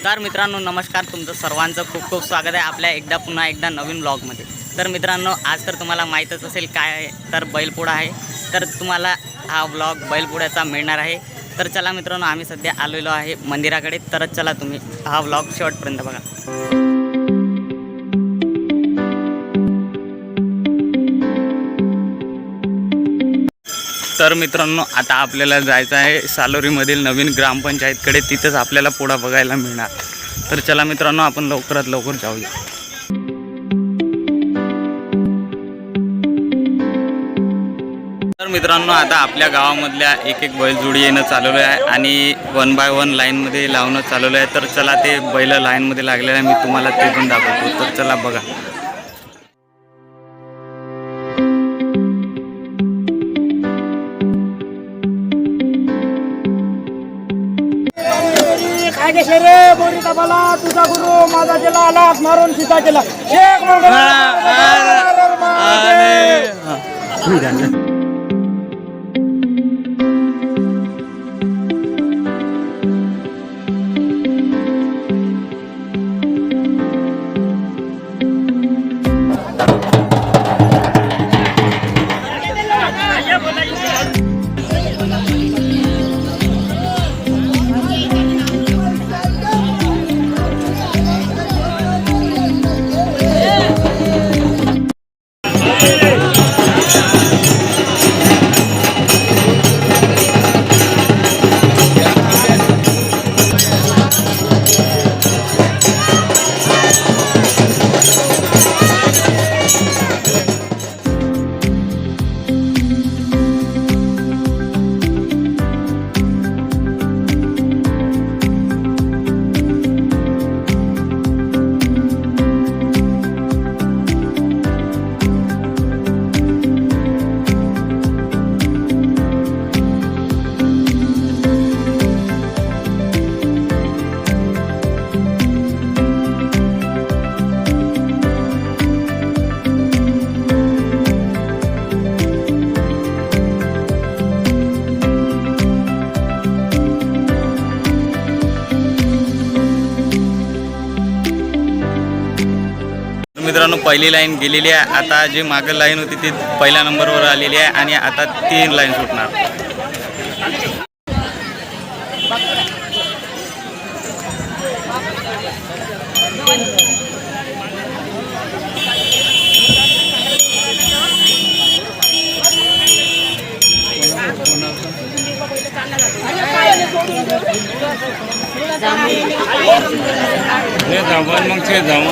तर मित्रांनो नमस्कार, तुमचं सर्वांचं खूप खूप स्वागत आहे आपल्या पुन्हा एकदा नवीन ब्लॉगमध्ये। तर मित्रांनो आज तर तुम्हाला माहीतच असेल काय आहे, तर बैलपोळा आहे। तर तुम्हाला हा ब्लॉग बैलपोळ्याचा मिळणार आहे। तर चला मित्रांनो, आम्ही सध्या आलेलो आहे मंदिराकडे। तर चला तुम्ही हा ब्लॉग शेवटपर्यंत बघा। तर मित्रांनो आता आपल्याला जायचं आहे सालोरीमधील नवीन ग्रामपंचायतकडे, तिथंच आपल्याला पोळा बघायला मिळणार। तर चला मित्रांनो, आपण लवकरात लवकर जाऊया। तर मित्रांनो आता आपल्या गावामधल्या एक एक बैलजोडी येणं चालवलं आहे आणि 1 बाय 1 लाईनमध्ये लावणं चालवलं आहे। तर चला ते बैल लाईनमध्ये लागलेलं आहे, मी तुम्हाला ते पण दाखवतो। तर चला बघा। रे बोरी कबाला तुझा गुरु माझा केला लाख मारून सीता केला एक मित्रांनो पहिली लाईन गेलेली आहे। आता जी मागं लाईन होती ती पहिल्या नंबरवर आलेली आहे आणि आता 3 लाईन सुटणार। मग ते जाऊ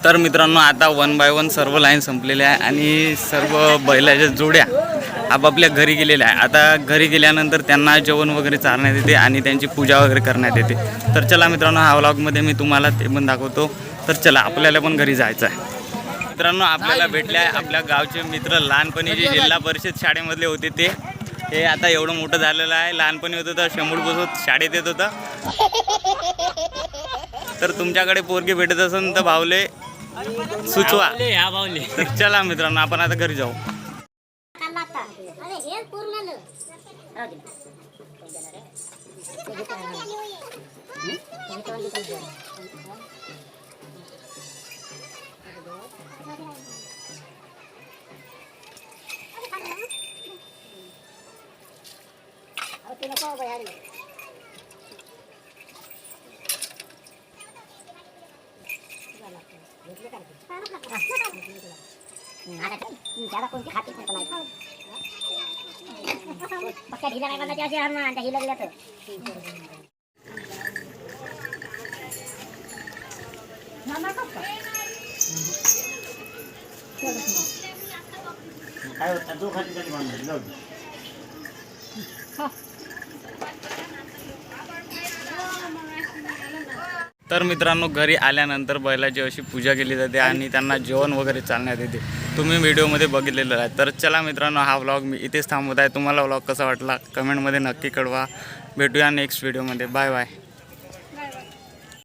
तर मित्रांनो आता 1 बाय 1 सर्व लाईन संपलेल्या आहे आणि सर्व बैलाच्या जोड्या आपापल्या घरी गेलेल्या आहे। आता घरी गेल्यानंतर त्यांना जेवण वगैरे चारण्यात येते आणि त्यांची पूजा वगैरे करण्यात येते। तर चला मित्रांनो, हा व्लॉगमध्ये मी तुम्हाला ते पण दाखवतो। तर चला आपल्याला पण घरी जायचं आहे। मित्रांनो आपल्याला भेटले आहे आपल्या गावचे मित्र, लहानपणी जे जिल्हा परिषद शाळेमधले होते ते आता एवढं मोठं झालेलं आहे। लहानपणी होतं तर शंभूड बसवत शाळेत येत होतं। तर तुमच्याकडे पोरगी भेटत असेल तर भावले सुचवा। तर चला मित्रांनो, आपण आता घरी जाऊ। ढिला काय बघायची अशी हरमान हिला गेला तर काय होतं जो खाली कधी बांधलं जाऊ तर मित्रांनो, घरी आल्यानंतर बैलाची अशी पूजा केली जाते आणि त्यांना जेवण वगैरे चालण्यात येते. तुम्ही व्हिडिओमध्ये बघितलेलं आहे. तर चला मित्रांनो, हा व्लॉग मी इथेच थांबवत आहे. तुम्हाला व्लॉग कसा वाटला कमेंटमध्ये नक्की कळवा. भेटूया नेक्स्ट व्हिडिओमध्ये. Bye bye.